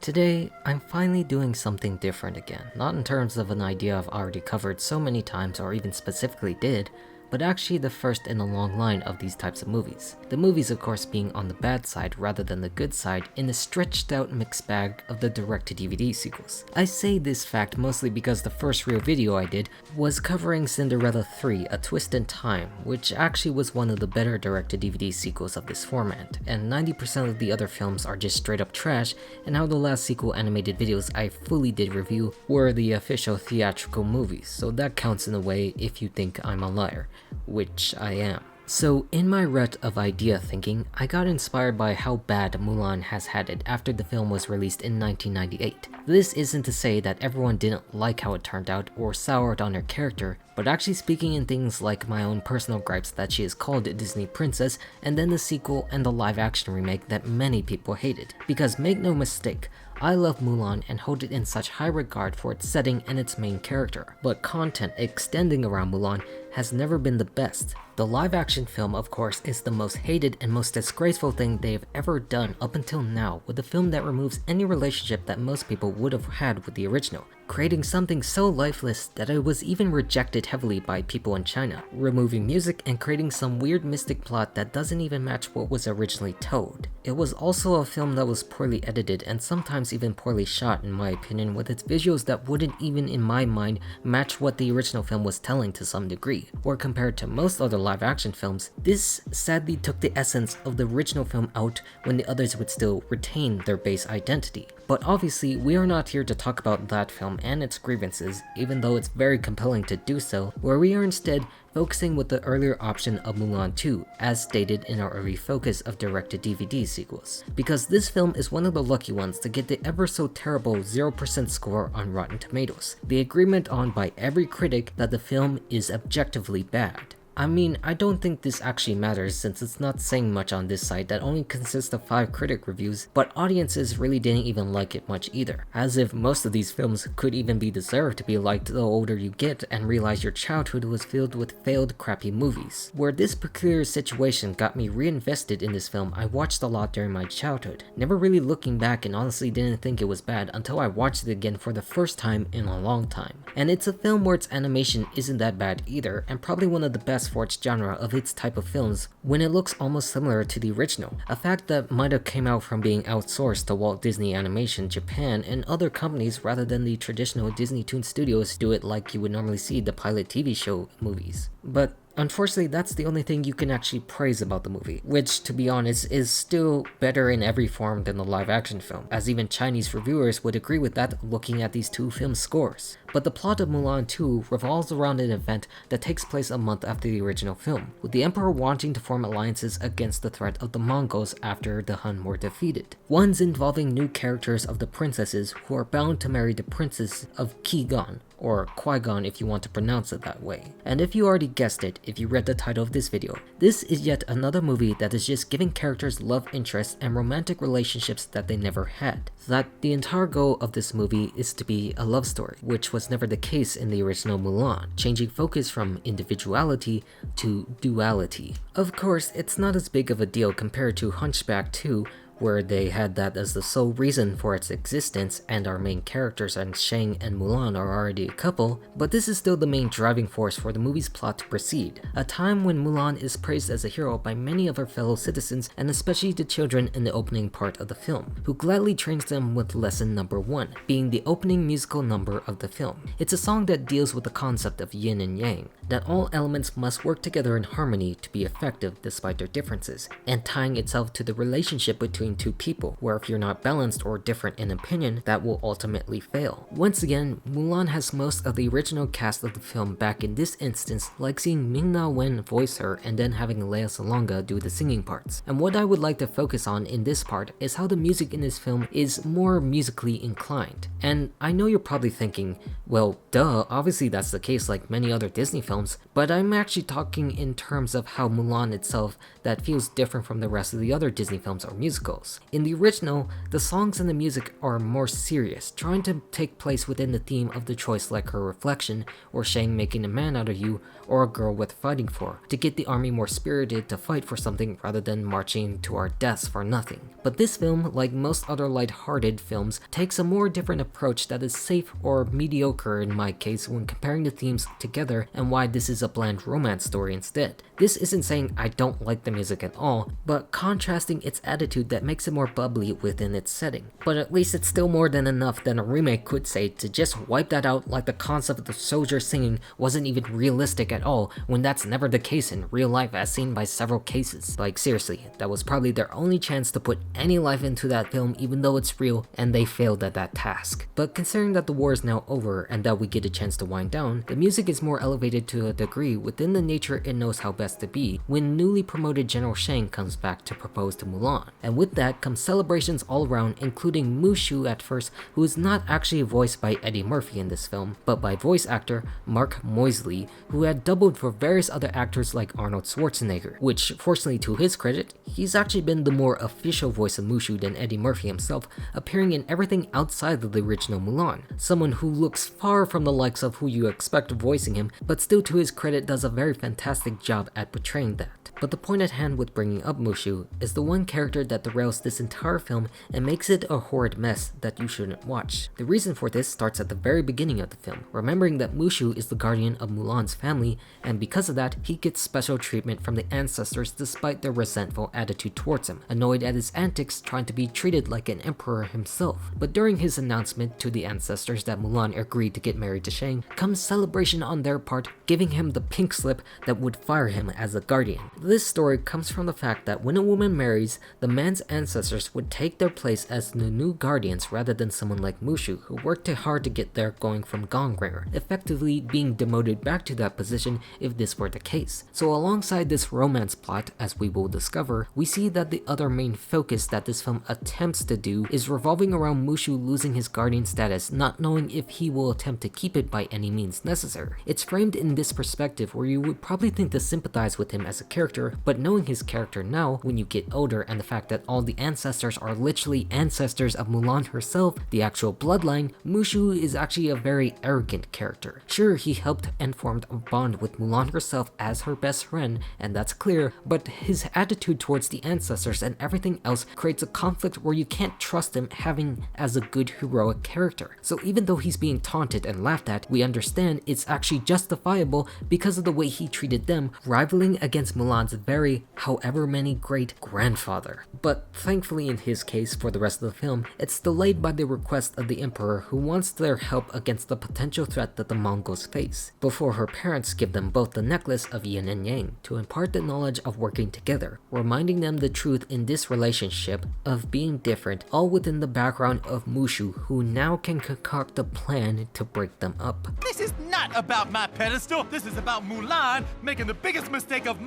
Today, I'm finally doing something different again, not in terms of an idea I've already covered so many times or even specifically did, but actually the first in a long line of these types of movies. The movies of course being on the bad side rather than the good side in the stretched out mixed bag of the direct-to-DVD sequels. I say this fact mostly because the first real video I did was covering Cinderella 3: A Twist in Time, which actually was one of the better direct-to-DVD sequels of this format, and 90% of the other films are just straight up trash, and how the last sequel animated videos I fully did review were the official theatrical movies, so that counts in a way if you think I'm a liar. Which I am. So in my rut of idea thinking, I got inspired by how bad Mulan has had it after the film was released in 1998. This isn't to say that everyone didn't like how it turned out or soured on her character, but actually speaking in things like my own personal gripes that she is called a Disney princess, and then the sequel and the live action remake that many people hated. Because make no mistake, I love Mulan and hold it in such high regard for its setting and its main character, but content extending around Mulan has never been the best. The live action film, of course, is the most hated and most disgraceful thing they've ever done up until now, with a film that removes any relationship that most people would have had with the original, creating something so lifeless that it was even rejected heavily by people in China, removing music and creating some weird mystic plot that doesn't even match what was originally told. It was also a film that was poorly edited and sometimes even poorly shot in my opinion, with its visuals that wouldn't even in my mind match what the original film was telling to some degree, or compared to most other live action films, this sadly took the essence of the original film out when the others would still retain their base identity. But obviously, we are not here to talk about that film and its grievances, even though it's very compelling to do so, where we are instead focusing with the earlier option of Mulan 2, as stated in our early focus of direct-to-DVD sequels. Because this film is one of the lucky ones to get the ever so terrible 0% score on Rotten Tomatoes, the agreement on by every critic that the film is objectively bad. I mean, I don't think this actually matters since it's not saying much on this site that only consists of 5 critic reviews, but audiences really didn't even like it much either. As if most of these films could even be deserved to be liked the older you get and realize your childhood was filled with failed crappy movies. Where this peculiar situation got me reinvested in this film I watched a lot during my childhood, never really looking back and honestly didn't think it was bad until I watched it again for the first time in a long time. And it's a film where its animation isn't that bad either, and probably one of the best for its genre of its type of films when it looks almost similar to the original, a fact that might have came out from being outsourced to Walt Disney Animation Japan and other companies rather than the traditional Disney Toon Studios do it like you would normally see the pilot TV show movies. But unfortunately, that's the only thing you can actually praise about the movie, which, to be honest, is still better in every form than the live action film, as even Chinese reviewers would agree with that looking at these two film scores. But the plot of Mulan 2 revolves around an event that takes place a month after the original film, with the emperor wanting to form alliances against the threat of the Mongols after the Hun were defeated. Ones involving new characters of the princesses who are bound to marry the princess of Qui-Gon, or Qui-Gon if you want to pronounce it that way. And if you already guessed it, if you read the title of this video, this is yet another movie that is just giving characters love interests and romantic relationships that they never had. That the entire goal of this movie is to be a love story, which was never the case in the original Mulan, changing focus from individuality to duality. Of course, it's not as big of a deal compared to Hunchback 2, where they had that as the sole reason for its existence, and our main characters and Shang and Mulan are already a couple, but this is still the main driving force for the movie's plot to proceed, a time when Mulan is praised as a hero by many of her fellow citizens and especially the children in the opening part of the film, who gladly trains them with lesson number 1, being the opening musical number of the film. It's a song that deals with the concept of yin and yang, that all elements must work together in harmony to be effective despite their differences, and tying itself to the relationship between two people, where if you're not balanced or different in opinion, that will ultimately fail. Once again, Mulan has most of the original cast of the film back in this instance, like seeing Ming-Na Wen voice her and then having Lea Salonga do the singing parts. And what I would like to focus on in this part is how the music in this film is more musically inclined. And I know you're probably thinking, well, duh, obviously that's the case like many other Disney films, but I'm actually talking in terms of how Mulan itself that feels different from the rest of the other Disney films or musicals. struggles. In the original, the songs and the music are more serious, trying to take place within the theme of the choice like her reflection, or Shang making a man out of you, or a girl worth fighting for, to get the army more spirited to fight for something rather than marching to our deaths for nothing. But this film, like most other light-hearted films, takes a more different approach that is safe or mediocre in my case when comparing the themes together, and why this is a bland romance story instead. This isn't saying I don't like the music at all, but contrasting its attitude that makes it more bubbly within its setting. But at least it's still more than enough than a remake could say to just wipe that out like the concept of the soldier singing wasn't even realistic at all, when that's never the case in real life as seen by several cases. Like seriously, that was probably their only chance to put any life into that film even though it's real, and they failed at that task. But considering that the war is now over and that we get a chance to wind down, the music is more elevated to a degree within the nature it knows how best to be when newly promoted General Shang comes back to propose to Mulan. And with that comes celebrations all around, including Mushu at first, who is not actually voiced by Eddie Murphy in this film, but by voice actor Mark Moisley, who had doubled for various other actors like Arnold Schwarzenegger, which fortunately to his credit, he's actually been the more official voice of Mushu than Eddie Murphy himself, appearing in everything outside of the original Mulan. Someone who looks far from the likes of who you expect voicing him, but still to his credit does a very fantastic job at portraying that. But the point at hand with bringing up Mushu is the one character that derails this entire film and makes it a horrid mess that you shouldn't watch. The reason for this starts at the very beginning of the film, remembering that Mushu is the guardian of Mulan's family, and because of that, he gets special treatment from the ancestors despite their resentful attitude towards him, annoyed at his antics trying to be treated like an emperor himself. But during his announcement to the ancestors that Mulan agreed to get married to Shang, comes celebration on their part, giving him the pink slip that would fire him as a guardian. This story comes from the fact that when a woman marries, the man's ancestors would take their place as the new guardians rather than someone like Mushu, who worked hard to get there going from Gongringer, effectively being demoted back to that position if this were the case. So alongside this romance plot, as we will discover, we see that the other main focus that this film attempts to do is revolving around Mushu losing his guardian status, not knowing if he will attempt to keep it by any means necessary. It's framed in this perspective where you would probably think to sympathize with him as a character, but knowing his character now, when you get older, and the fact that all the ancestors are literally ancestors of Mulan herself, the actual bloodline, Mushu is actually a very arrogant character. Sure, he helped and formed a bond with Mulan herself as her best friend, and that's clear, but his attitude towards the ancestors and everything else creates a conflict where you can't trust him having as a good heroic character. So even though he's being taunted and laughed at, we understand it's actually justifiable because of the way he treated them, rivaling against Mulan's very, however many great grandfather. But thankfully in his case, for the rest of the film, it's delayed by the request of the emperor, who wants their help against the potential threat that the Mongols face, before her parents give them both the necklace of yin and yang to impart the knowledge of working together, reminding them the truth in this relationship of being different, all within the background of Mushu, who now can concoct a plan to break them up. This is not about my pedestal. This is about Mulan making the biggest mistake of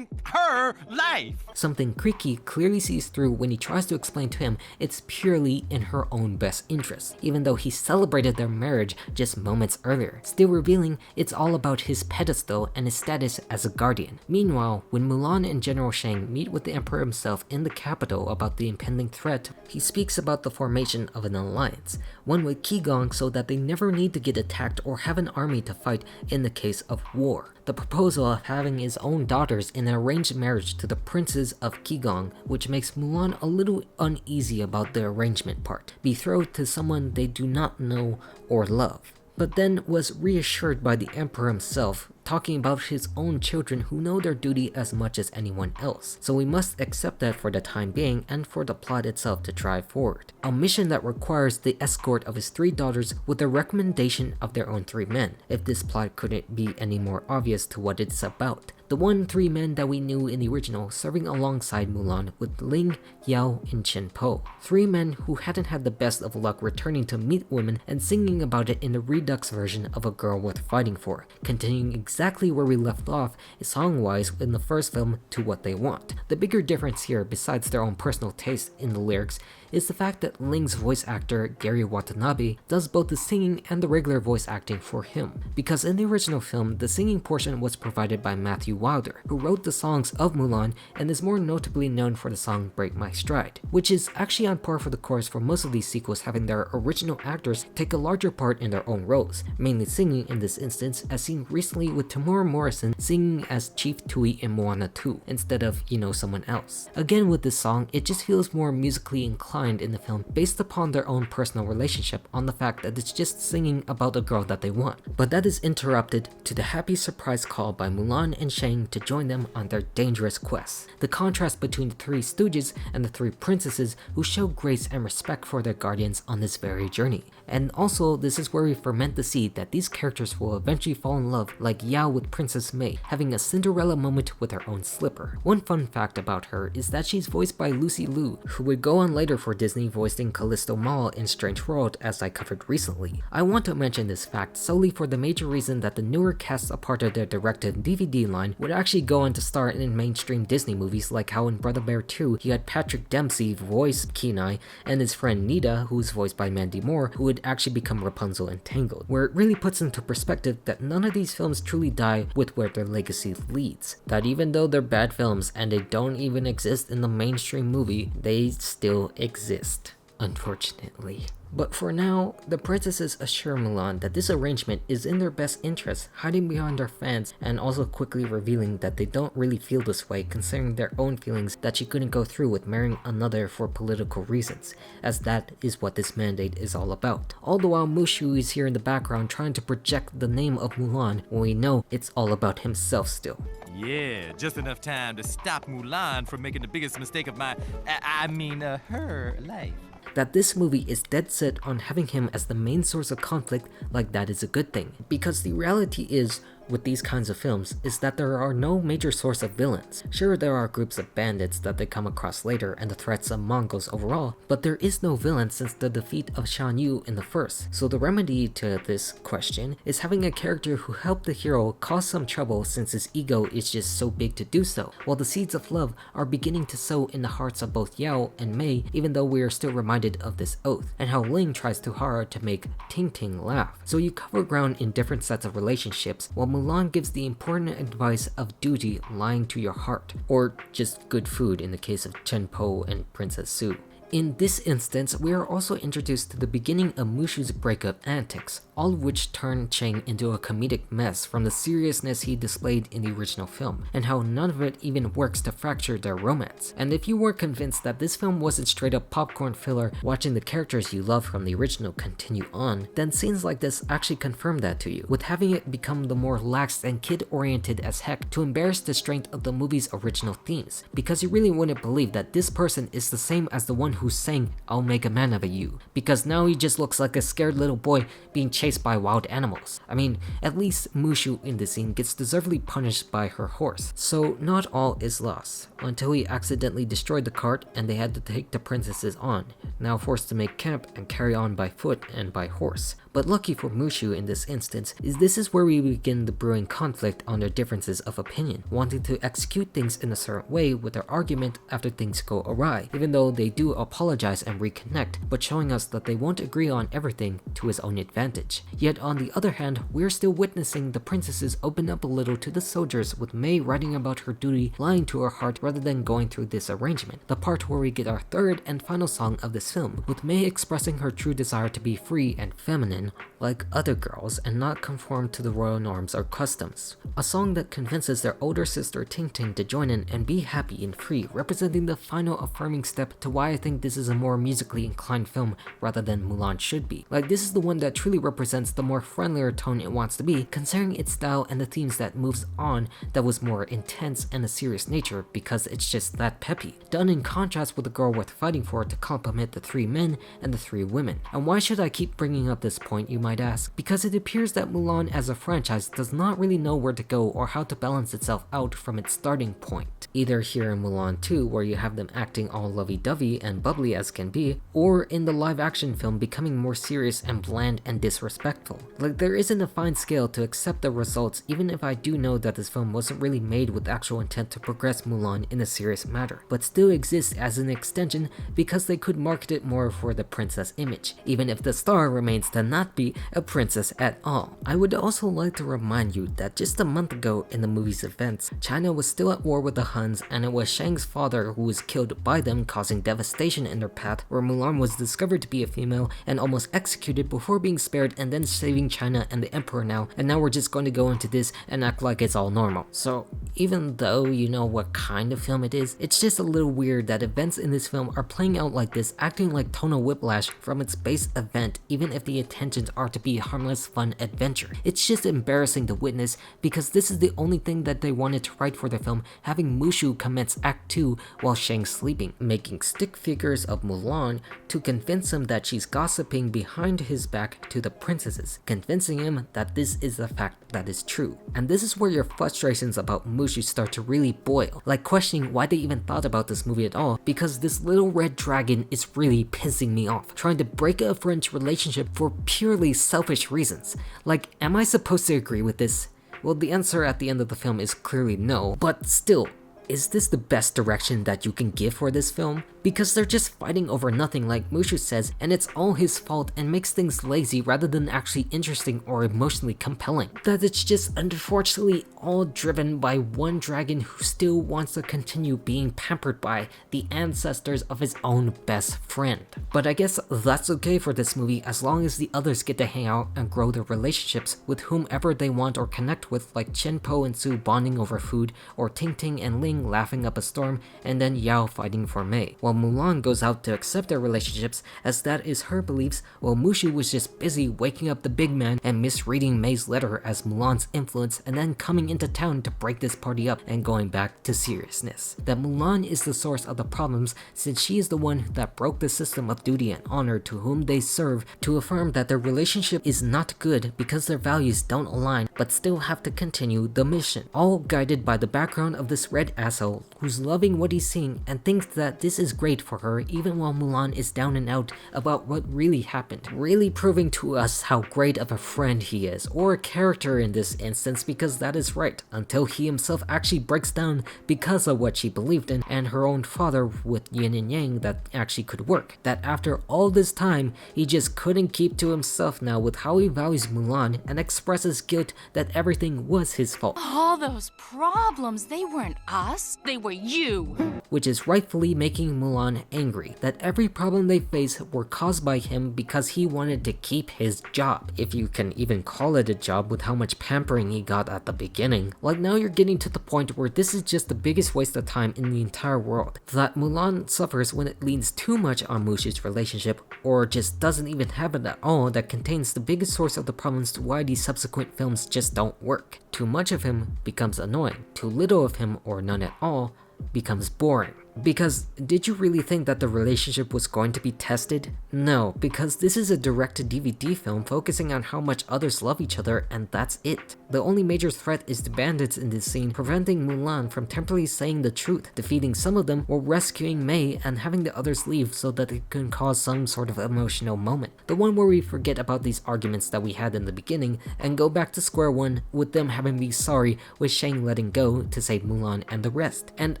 her life. Something Kriki clearly sees through when he tries to explain to him it's purely in her own best interest, even though he celebrated their marriage just moments earlier, still revealing it's all about his pedestal and his status as a guardian. Meanwhile, when Mulan and General Shang meet with the emperor himself in the capital about the impending threat, he speaks about the formation of an alliance, one with Qigong so that they never need to get attacked or have an army to fight in the case of war. The proposal of having his own daughters in an arranged marriage to the princes of Qigong, which makes Mulan a little uneasy about the arrangement part, betrothed to someone they do not know or love, but then was reassured by the emperor himself, talking about his own children who know their duty as much as anyone else. So we must accept that for the time being and for the plot itself to drive forward. A mission that requires the escort of his 3 daughters with the recommendation of their own 3 men, if this plot couldn't be any more obvious to what it's about. The 3 men that we knew in the original serving alongside Mulan with Ling, Yao, and Chen Po. 3 men who hadn't had the best of luck returning to meet women and singing about it in the redux version of A Girl Worth Fighting For, continuing exactly where we left off song-wise in the first film to What They Want. The bigger difference here, besides their own personal taste in the lyrics, is the fact that Ling's voice actor, Gary Watanabe, does both the singing and the regular voice acting for him. Because in the original film, the singing portion was provided by Matthew Wilder, who wrote the songs of Mulan and is more notably known for the song Break My Stride, which is actually on par for the course for most of these sequels, having their original actors take a larger part in their own roles, mainly singing in this instance, as seen recently with Tamora Morrison singing as Chief Tui in Moana 2 instead of, someone else. Again, with this song, it just feels more musically inclined in the film based upon their own personal relationship, on the fact that it's just singing about a girl that they want. But that is interrupted to the happy surprise call by Mulan and Shang to join them on their dangerous quest. The contrast between the three stooges and the three princesses who show grace and respect for their guardians on this very journey. And also, this is where we ferment the seed that these characters will eventually fall in love, like Yao with Princess May, having a Cinderella moment with her own slipper. One fun fact about her is that she's voiced by Lucy Liu, who would go on later for Disney voicing Callisto Mall in Strange World, as I covered recently. I want to mention this fact solely for the major reason that the newer casts a part of their directed DVD line would actually go on to star in mainstream Disney movies, like how in Brother Bear 2 he had Patrick Dempsey voice Kenai and his friend Nita, who's voiced by Mandy Moore, who would actually become Rapunzel in Tangled, where it really puts into perspective that none of these films truly die with where their legacy leads. That even though they're bad films and they don't even exist in the mainstream movie, they still exist, unfortunately. But for now, the princesses assure Mulan that this arrangement is in their best interest, hiding behind their fans and also quickly revealing that they don't really feel this way, considering their own feelings that she couldn't go through with marrying another for political reasons, as that is what this mandate is all about. All the while Mushu is here in the background trying to project the name of Mulan when we know it's all about himself still. Yeah, just enough time to stop Mulan from making the biggest mistake of her life. That this movie is dead set on having him as the main source of conflict, like that is a good thing. Because the reality is, with these kinds of films, is that there are no major source of villains. Sure, there are groups of bandits that they come across later and the threats of Mongols overall, but there is no villain since the defeat of Shan Yu in the first. So the remedy to this question is having a character who helped the hero cause some trouble since his ego is just so big to do so, while the seeds of love are beginning to sow in the hearts of both Yao and Mei, even though we are still reminded of this oath, and how Ling tries too hard to make Ting Ting laugh. So you cover ground in different sets of relationships, while Mulan gives the important advice of duty lying to your heart, or just good food in the case of Chen Po and Princess Su. In this instance, we are also introduced to the beginning of Mushu's breakup antics, all of which turn Chang into a comedic mess from the seriousness he displayed in the original film, and how none of it even works to fracture their romance. And if you were convinced that this film wasn't straight up popcorn filler watching the characters you love from the original continue on, then scenes like this actually confirm that to you, with having it become the more lax and kid-oriented as heck to embarrass the strength of the movie's original themes, because you really wouldn't believe that this person is the same as the one who sang "I'll make a man of you," because now he just looks like a scared little boy being chased by wild animals. I mean, at least Mushu in the scene gets deservedly punished by her horse, so not all is lost, until he accidentally destroyed the cart and they had to take the princesses on, now forced to make camp and carry on by foot and by horse. But lucky for Mushu in this instance, this is where we begin the brewing conflict on their differences of opinion, wanting to execute things in a certain way with their argument after things go awry, even though they do apologize and reconnect, but showing us that they won't agree on everything to his own advantage. Yet on the other hand, we're still witnessing the princesses open up a little to the soldiers, with Mei writing about her duty lying to her heart rather than going through this arrangement, the part where we get our third and final song of this film, with Mei expressing her true desire to be free and feminine like other girls and not conform to the royal norms or customs. A song that convinces their older sister Ting Ting to join in and be happy and free, representing the final affirming step to why I think this is a more musically inclined film rather than Mulan should be. Like, this is the one that truly represents the more friendlier tone it wants to be, considering its style and the themes that moves on that was more intense and a serious nature, because it's just that peppy, done in contrast with a girl worth fighting for to complement the three men and the three women. And why should I keep bringing up this point, you might ask? Because it appears that Mulan as a franchise does not really know where to go or how to balance itself out from its starting point. Either here in Mulan 2, where you have them acting all lovey-dovey and bubbly as can be, or in the live action film becoming more serious and bland and disrespectful respectful. Like, there isn't a fine scale to accept the results, even if I do know that this film wasn't really made with actual intent to progress Mulan in a serious matter, but still exists as an extension because they could market it more for the princess image, even if the star remains to not be a princess at all. I would also like to remind you that just a month ago in the movie's events, China was still at war with the Huns, and it was Shang's father who was killed by them, causing devastation in their path, where Mulan was discovered to be a female and almost executed before being spared and then saving China and the emperor now, and now we're just going to go into this and act like it's all normal. So even though you know what kind of film it is, it's just a little weird that events in this film are playing out like this, acting like tonal whiplash from its base event, even if the intentions are to be a harmless, fun adventure. It's just embarrassing to witness, because this is the only thing that they wanted to write for the film, having Mushu commence Act 2 while Shang's sleeping, making stick figures of Mulan to convince him that she's gossiping behind his back to the princesses, convincing him that this is the fact that is true. And this is where your frustrations about Mushu start to really boil, like questioning why they even thought about this movie at all, because this little red dragon is really pissing me off, trying to break a French relationship for purely selfish reasons. Like, am I supposed to agree with this? Well, the answer at the end of the film is clearly no, but still, is this the best direction that you can give for this film? Because they're just fighting over nothing, like Mushu says, and it's all his fault and makes things lazy rather than actually interesting or emotionally compelling. That it's just unfortunately all driven by one dragon who still wants to continue being pampered by the ancestors of his own best friend. But I guess that's okay for this movie as long as the others get to hang out and grow their relationships with whomever they want or connect with, like Chen Po and Su bonding over food, or Ting Ting and Ling laughing up a storm, and then Yao fighting for Mei, while Mulan goes out to accept their relationships as that is her beliefs, while Mushu was just busy waking up the big man and misreading Mei's letter as Mulan's influence, and then coming into town to break this party up and going back to seriousness. That Mulan is the source of the problems, since she is the one that broke the system of duty and honor to whom they serve, to affirm that their relationship is not good because their values don't align but still have to continue the mission, all guided by the background of this red asshole who's loving what he's seeing and thinks that this is great for her, even while Mulan is down and out about what really happened, really proving to us how great of a friend he is, or a character in this instance, because that is right, until he himself actually breaks down because of what she believed in, and her own father with yin and yang that actually could work. That after all this time, he just couldn't keep to himself now with how he values Mulan and expresses guilt that everything was his fault. All those problems, they weren't us, they were you. Which is rightfully making Mulan angry, that every problem they face were caused by him because he wanted to keep his job, if you can even call it a job with how much pampering he got at the beginning. Like, now you're getting to the point where this is just the biggest waste of time in the entire world, that Mulan suffers when it leans too much on Mushu's relationship, or just doesn't even have it at all, that contains the biggest source of the problems to why these subsequent films just don't work. Too much of him becomes annoying, too little of him, or none at all, becomes boring. Because did you really think that the relationship was going to be tested? No, because this is a direct-to-DVD film focusing on how much others love each other, and that's it. The only major threat is the bandits in this scene, preventing Mulan from temporarily saying the truth, defeating some of them while rescuing Mei and having the others leave so that it can cause some sort of emotional moment. The one where we forget about these arguments that we had in the beginning and go back to square one with them having to be sorry with Shang letting go to save Mulan and the rest. And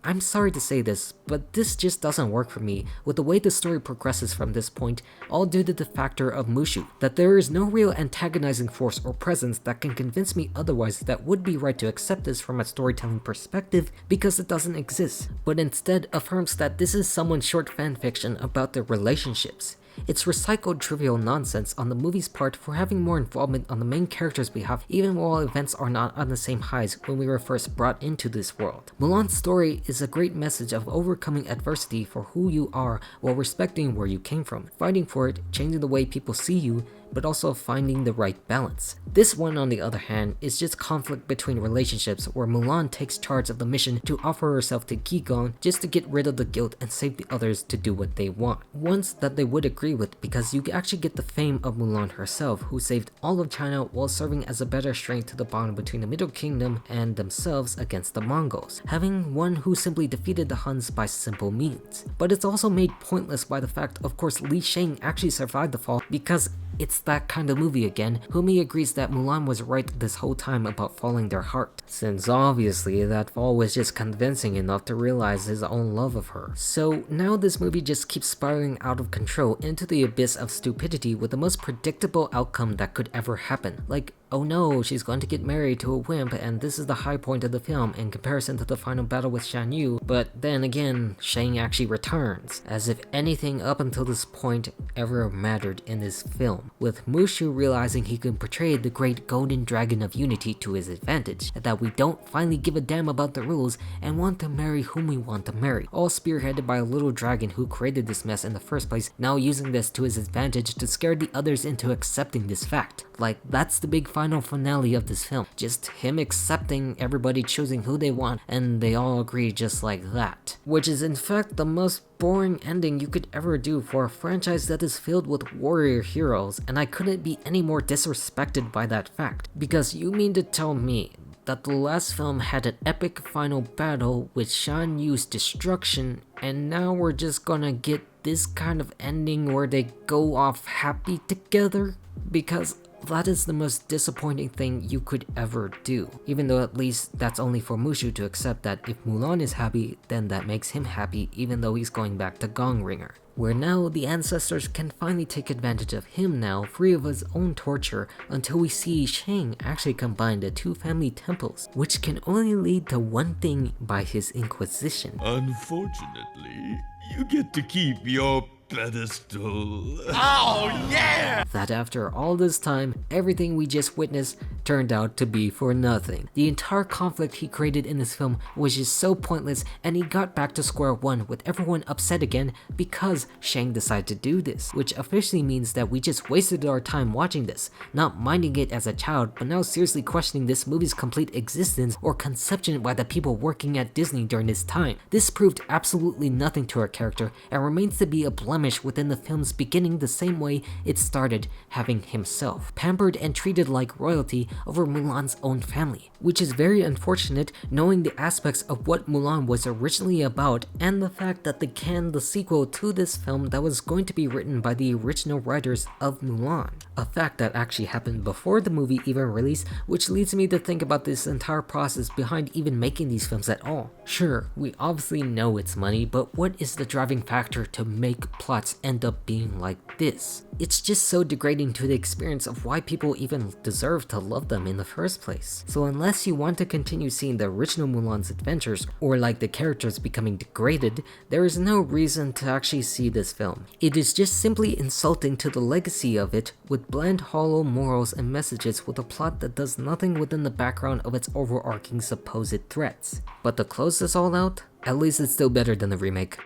I'm sorry to say this, but this just doesn't work for me with the way the story progresses from this point, all due to the factor of Mushu, that there is no real antagonizing force or presence that can convince me otherwise that would be right to accept this from a storytelling perspective, because it doesn't exist, but instead affirms that this is someone's short fanfiction about their relationships. It's recycled trivial nonsense on the movie's part for having more involvement on the main character's behalf, even while events are not on the same highs when we were first brought into this world. Mulan's story is a great message of overcoming adversity for who you are while respecting where you came from, fighting for it, changing the way people see you, but also finding the right balance. This one, on the other hand, is just conflict between relationships where Mulan takes charge of the mission to offer herself to Qui Gon just to get rid of the guilt and save the others to do what they want. Ones that they would agree with, because you actually get the fame of Mulan herself, who saved all of China while serving as a better strength to the bond between the Middle Kingdom and themselves against the Mongols, having one who simply defeated the Huns by simple means. But it's also made pointless by the fact, of course, Li Shang actually survived the fall, because It's that kind of movie again. Humi agrees that Mulan was right this whole time about falling their heart, since obviously that fall was just convincing enough to realize his own love of her. So now this movie just keeps spiraling out of control into the abyss of stupidity with the most predictable outcome that could ever happen. Like, oh no, she's going to get married to a wimp and this is the high point of the film in comparison to the final battle with Shan Yu, but then again, Shang actually returns, as if anything up until this point ever mattered in this film, with Mushu realizing he can portray the great golden dragon of unity to his advantage, and that we don't finally give a damn about the rules and want to marry whom we want to marry, all spearheaded by a little dragon who created this mess in the first place, now using this to his advantage to scare the others into accepting this fact. Like, that's the big final finale of this film, just him accepting everybody choosing who they want and they all agree just like that. Which is in fact the most boring ending you could ever do for a franchise that is filled with warrior heroes, and I couldn't be any more disrespected by that fact. Because you mean to tell me that the last film had an epic final battle with Shan Yu's destruction, and now we're just gonna get this kind of ending where they go off happy together? Because that is the most disappointing thing you could ever do. Even though at least that's only for Mushu to accept that if Mulan is happy, then that makes him happy even though he's going back to Gongringer. Where now the ancestors can finally take advantage of him now, free of his own torture, until we see Shang actually combine the two family temples, which can only lead to one thing by his inquisition. Unfortunately, you get to keep your pedestal. Oh, yeah! That after all this time, everything we just witnessed turned out to be for nothing. The entire conflict he created in this film was just so pointless, and he got back to square one with everyone upset again because Shang decided to do this, which officially means that we just wasted our time watching this, not minding it as a child, but now seriously questioning this movie's complete existence or conception by the people working at Disney during this time. This proved absolutely nothing to our character and remains to be a blemish within the film's beginning, the same way it started, having himself pampered and treated like royalty over Mulan's own family, which is very unfortunate knowing the aspects of what Mulan was originally about and the fact that they canned the sequel to this film that was going to be written by the original writers of Mulan, a fact that actually happened before the movie even released, which leads me to think about this entire process behind even making these films at all. Sure, we obviously know it's money, but what is the driving factor to make plots end up being like this? It's just so degrading to the experience of why people even deserve to love them in the first place. So unless you want to continue seeing the original Mulan's adventures, or like the characters becoming degraded, there is no reason to actually see this film. It is just simply insulting to the legacy of it, with bland hollow morals and messages with a plot that does nothing within the background of its overarching supposed threats. But to close this all out, at least it's still better than the remake.